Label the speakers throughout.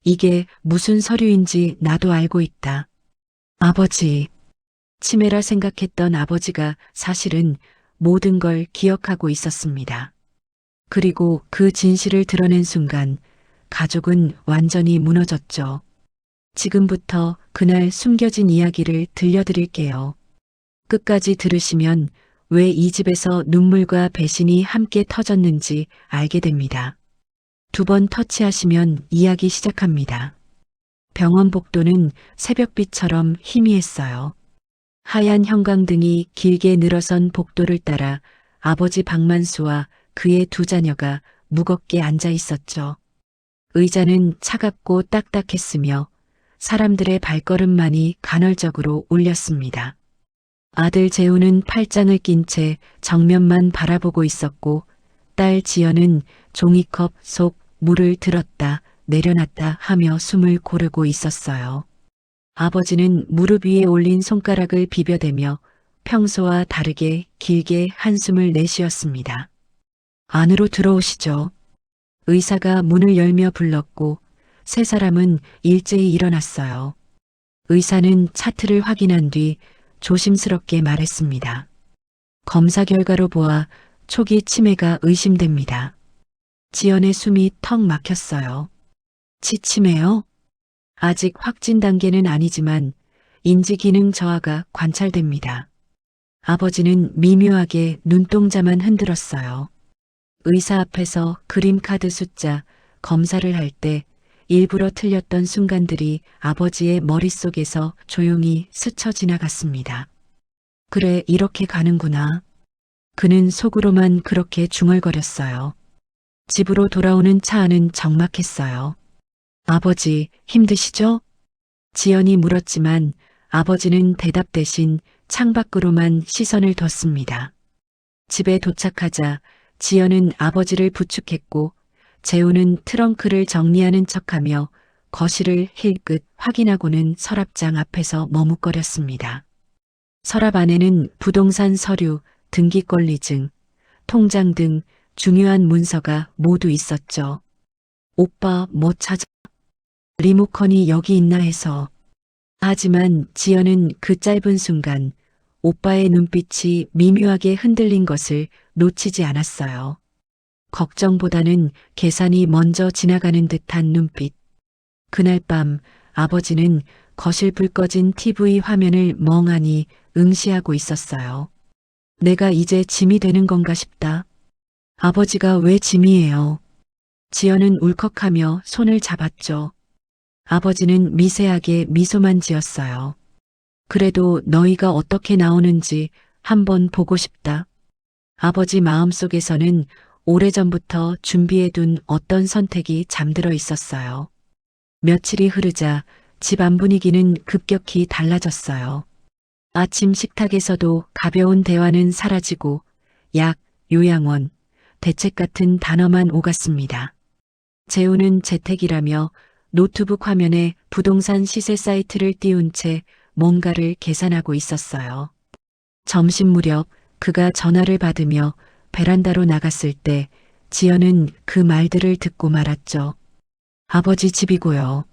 Speaker 1: 이게 무슨 서류인지 나도 알고 있다. 아버지. 치매라 생각했던 아버지가 사실은 모든 걸 기억하고 있었습니다. 그리고 그 진실을 드러낸 순간 가족은 완전히 무너졌죠. 지금부터 그날 숨겨진 이야기를 들려드릴게요. 끝까지 들으시면 왜 이 집에서 눈물과 배신이 함께 터졌는지 알게 됩니다. 2번 터치하시면 이야기 시작합니다. 병원 복도는 새벽빛처럼 희미했어요. 하얀 형광등이 길게 늘어선 복도를 따라 아버지 박만수와 그의 2 자녀가 무겁게 앉아 있었죠. 의자는 차갑고 딱딱했으며 사람들의 발걸음만이 간헐적으로 울렸습니다. 아들 재우는 팔짱을 낀 채 정면만 바라보고 있었고 딸 지연은 종이컵 속 물을 들었다 내려놨다 하며 숨을 고르고 있었어요. 아버지는 무릎 위에 올린 손가락을 비벼대며 평소와 다르게 길게 한숨을 내쉬었습니다. 안으로 들어오시죠. 의사가 문을 열며 불렀고 3 사람은 일제히 일어났어요. 의사는 차트를 확인한 뒤 조심스럽게 말했습니다. 검사 결과로 보아 초기 치매가 의심됩니다. 지연의 숨이 턱 막혔어요. 치매요? 아직 확진 단계는 아니지만 인지 기능 저하가 관찰됩니다. 아버지는 미묘하게 눈동자만 흔들었어요. 의사 앞에서 그림카드 숫자 검사를 할 때 일부러 틀렸던 순간들이 아버지의 머릿속에서 조용히 스쳐 지나갔습니다. 그래, 이렇게 가는구나. 그는 속으로만 그렇게 중얼거렸어요. 집으로 돌아오는 차 안은 적막했어요. 아버지, 힘드시죠? 지연이 물었지만 아버지는 대답 대신 창밖으로만 시선을 뒀습니다. 집에 도착하자 지연은 아버지를 부축했고 재우는 트렁크를 정리하는 척하며 거실을 힐끗 확인하고는 서랍장 앞에서 머뭇거렸습니다. 서랍 안에는 부동산 서류, 등기권리증, 통장 등 중요한 문서가 모두 있었죠. 오빠 뭐 찾아? 리모컨이 여기 있나 해서. 하지만 지연은 그 짧은 순간 오빠의 눈빛이 미묘하게 흔들린 것을 놓치지 않았어요. 걱정보다는 계산이 먼저 지나가는 듯한 눈빛. 그날 밤 아버지는 거실 불 꺼진 TV 화면을 멍하니 응시하고 있었어요. 내가 이제 짐이 되는 건가 싶다. 아버지가 왜 짐이에요? 지연은 울컥하며 손을 잡았죠. 아버지는 미세하게 미소만 지었어요. 그래도 너희가 어떻게 나오는지 한번 보고 싶다. 아버지 마음속에서는 오래전부터 준비해둔 어떤 선택이 잠들어 있었어요. 며칠이 흐르자 집 안 분위기는 급격히 달라졌어요. 아침 식탁에서도 가벼운 대화는 사라지고 약, 요양원, 대책 같은 단어만 오갔습니다. 재우는 재택이라며 노트북 화면에 부동산 시세 사이트를 띄운 채 뭔가를 계산하고 있었어요. 점심 무렵 그가 전화를 받으며 베란다로 나갔을 때 지연은 그 말들을 듣고 말았죠. 아버지 집이고요.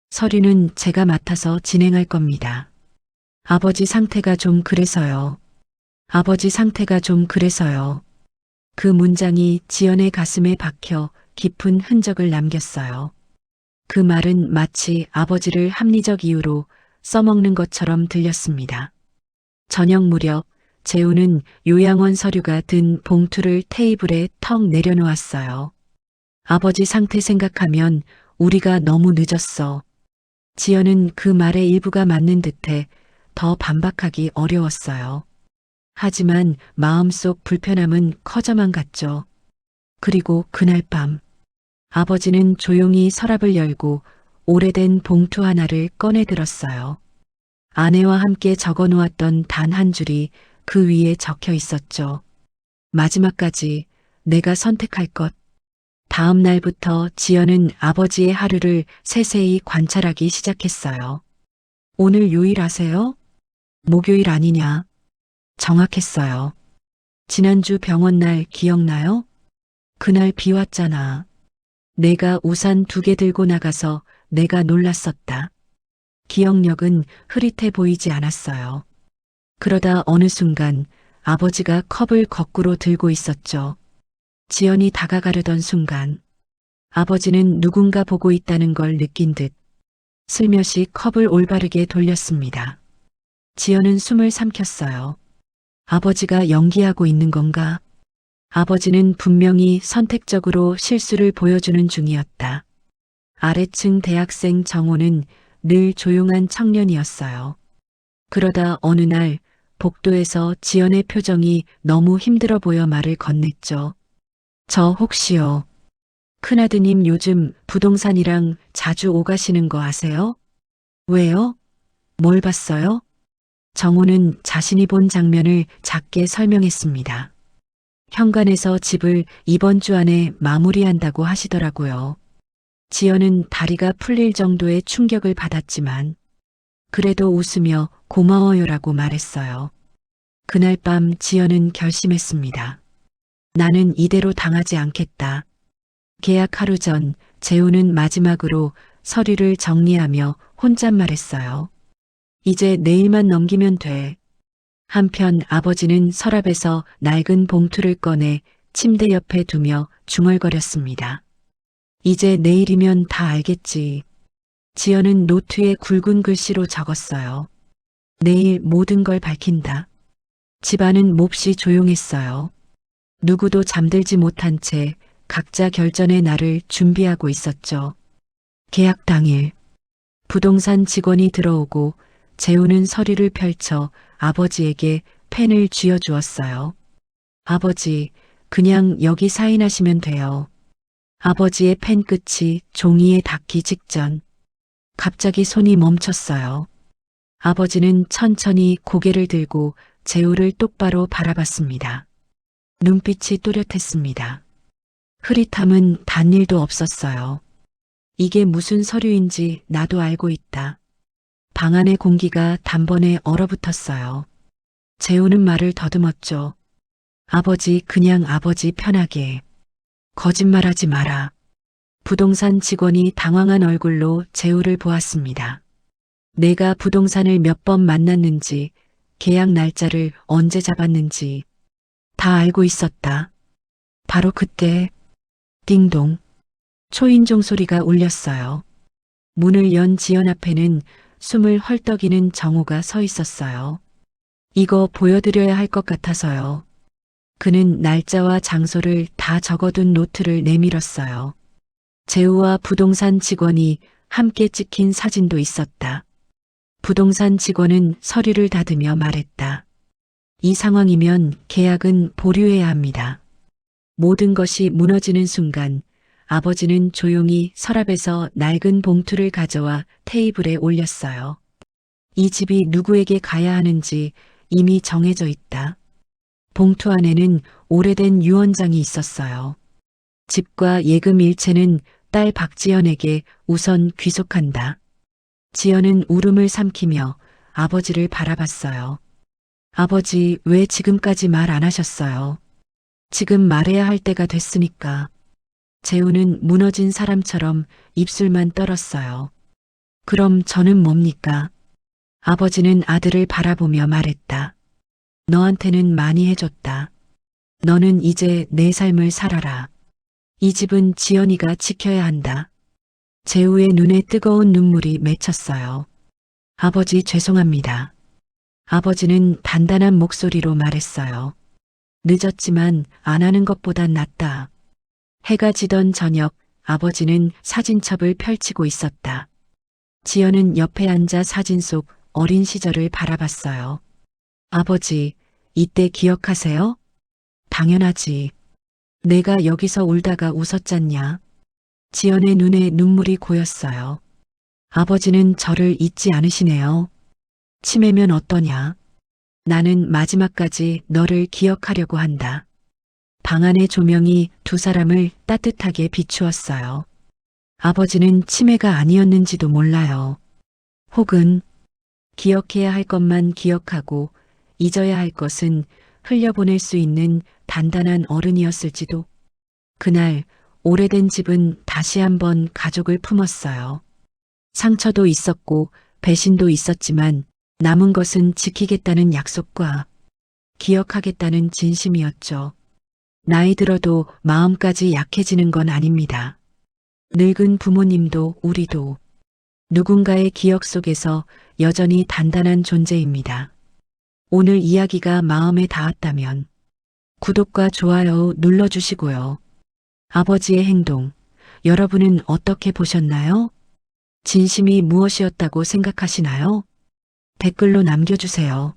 Speaker 1: 서류는 제가 맡아서 진행할 겁니다. 아버지 상태가 좀 그래서요. 아버지 상태가 좀 그래서요. 그 문장이 지연의 가슴에 박혀 깊은 흔적을 남겼어요. 그 말은 마치 아버지를 합리적 이유로 써먹는 것처럼 들렸습니다. 저녁 무렵 재우는 요양원 서류가 든 봉투를 테이블에 턱 내려놓았어요. 아버지 상태 생각하면 우리가 너무 늦었어. 지연은 그 말의 일부가 맞는 듯해 더 반박하기 어려웠어요. 하지만 마음속 불편함은 커져만 갔죠. 그리고 그날 밤 아버지는 조용히 서랍을 열고 오래된 봉투 하나를 꺼내 들었어요. 아내와 함께 적어 놓았던 단 한 줄이 그 위에 적혀 있었죠. 마지막까지 내가 선택할 것. 다음 날부터 지연은 아버지의 하루를 세세히 관찰하기 시작했어요. 오늘 요일하세요? 목요일 아니냐? 정확했어요. 지난주 병원 날 기억나요? 그날 비 왔잖아. 내가 우산 2개 들고 나가서 내가 놀랐었다. 기억력은 흐릿해 보이지 않았어요. 그러다 어느 순간 아버지가 컵을 거꾸로 들고 있었죠. 지연이 다가가려던 순간 아버지는 누군가 보고 있다는 걸 느낀 듯 슬며시 컵을 올바르게 돌렸습니다. 지연은 숨을 삼켰어요. 아버지가 연기하고 있는 건가? 아버지는 분명히 선택적으로 실수를 보여주는 중이었다. 아래층 대학생 정호는 늘 조용한 청년이었어요. 그러다 어느 날 복도에서 지연의 표정이 너무 힘들어 보여 말을 건넸죠. 저 혹시요. 큰아드님 요즘 부동산이랑 자주 오가시는 거 아세요? 왜요? 뭘 봤어요? 정호는 자신이 본 장면을 작게 설명했습니다. 현관에서 집을 이번 주 안에 마무리한다고 하시더라고요. 지연은 다리가 풀릴 정도의 충격을 받았지만 그래도 웃으며 고마워요라고 말했어요. 그날 밤 지연은 결심했습니다. 나는 이대로 당하지 않겠다. 계약 하루 전 재우는 마지막으로 서류를 정리하며 혼잣말했어요. 이제 내일만 넘기면 돼. 한편 아버지는 서랍에서 낡은 봉투를 꺼내 침대 옆에 두며 중얼거렸습니다. 이제 내일이면 다 알겠지. 지연은 노트에 굵은 글씨로 적었어요. 내일 모든 걸 밝힌다. 집안은 몹시 조용했어요. 누구도 잠들지 못한 채 각자 결전의 날을 준비하고 있었죠. 계약 당일 부동산 직원이 들어오고 재우는 서류를 펼쳐 아버지에게 펜을 쥐어주었어요. 아버지, 그냥 여기 사인하시면 돼요. 아버지의 펜 끝이 종이에 닿기 직전 갑자기 손이 멈췄어요. 아버지는 천천히 고개를 들고 재우를 똑바로 바라봤습니다. 눈빛이 또렷했습니다. 흐릿함은 단일도 없었어요. 이게 무슨 서류인지 나도 알고 있다. 방 안의 공기가 단번에 얼어붙었어요. 재우는 말을 더듬었죠. 아버지, 그냥 아버지 편하게. 거짓말하지 마라. 부동산 직원이 당황한 얼굴로 재우를 보았습니다. 내가 부동산을 몇 번 만났는지, 계약 날짜를 언제 잡았는지 다 알고 있었다. 바로 그때 띵동 초인종 소리가 울렸어요. 문을 연 지연 앞에는 숨을 헐떡이는 정호가 서 있었어요. 이거 보여드려야 할 것 같아서요. 그는 날짜와 장소를 다 적어둔 노트를 내밀었어요. 재우와 부동산 직원이 함께 찍힌 사진도 있었다. 부동산 직원은 서류를 닫으며 말했다. 이 상황이면 계약은 보류해야 합니다. 모든 것이 무너지는 순간 아버지는 조용히 서랍에서 낡은 봉투를 가져와 테이블에 올렸어요. 이 집이 누구에게 가야 하는지 이미 정해져 있다. 봉투 안에는 오래된 유언장이 있었어요. 집과 예금 일체는 딸 박지연에게 우선 귀속한다. 지연은 울음을 삼키며 아버지를 바라봤어요. 아버지, 왜 지금까지 말 안 하셨어요? 지금 말해야 할 때가 됐으니까. 재우는 무너진 사람처럼 입술만 떨었어요. 그럼 저는 뭡니까? 아버지는 아들을 바라보며 말했다. 너한테는 많이 해줬다. 너는 이제 내 삶을 살아라. 이 집은 지연이가 지켜야 한다. 재우의 눈에 뜨거운 눈물이 맺혔어요. 아버지 죄송합니다. 아버지는 단단한 목소리로 말했어요. 늦었지만 안 하는 것보단 낫다. 해가 지던 저녁 아버지는 사진첩을 펼치고 있었다. 지연은 옆에 앉아 사진 속 어린 시절을 바라봤어요. 아버지, 이때 기억하세요? 당연하지. 내가 여기서 울다가 웃었잖냐. 지연의 눈에 눈물이 고였어요. 아버지는 저를 잊지 않으시네요. 치매면 어떠냐? 나는 마지막까지 너를 기억하려고 한다. 방 안의 조명이 두 사람을 따뜻하게 비추었어요. 아버지는 치매가 아니었는지도 몰라요. 혹은 기억해야 할 것만 기억하고 잊어야 할 것은 흘려보낼 수 있는 단단한 어른이었을지도. 그날 오래된 집은 다시 한번 가족을 품었어요. 상처도 있었고 배신도 있었지만 남은 것은 지키겠다는 약속과 기억하겠다는 진심이었죠. 나이 들어도 마음까지 약해지는 건 아닙니다. 늙은 부모님도 우리도 누군가의 기억 속에서 여전히 단단한 존재입니다. 오늘 이야기가 마음에 닿았다면 구독과 좋아요 눌러주시고요. 아버지의 행동, 여러분은 어떻게 보셨나요? 진심이 무엇이었다고 생각하시나요? 댓글로 남겨주세요.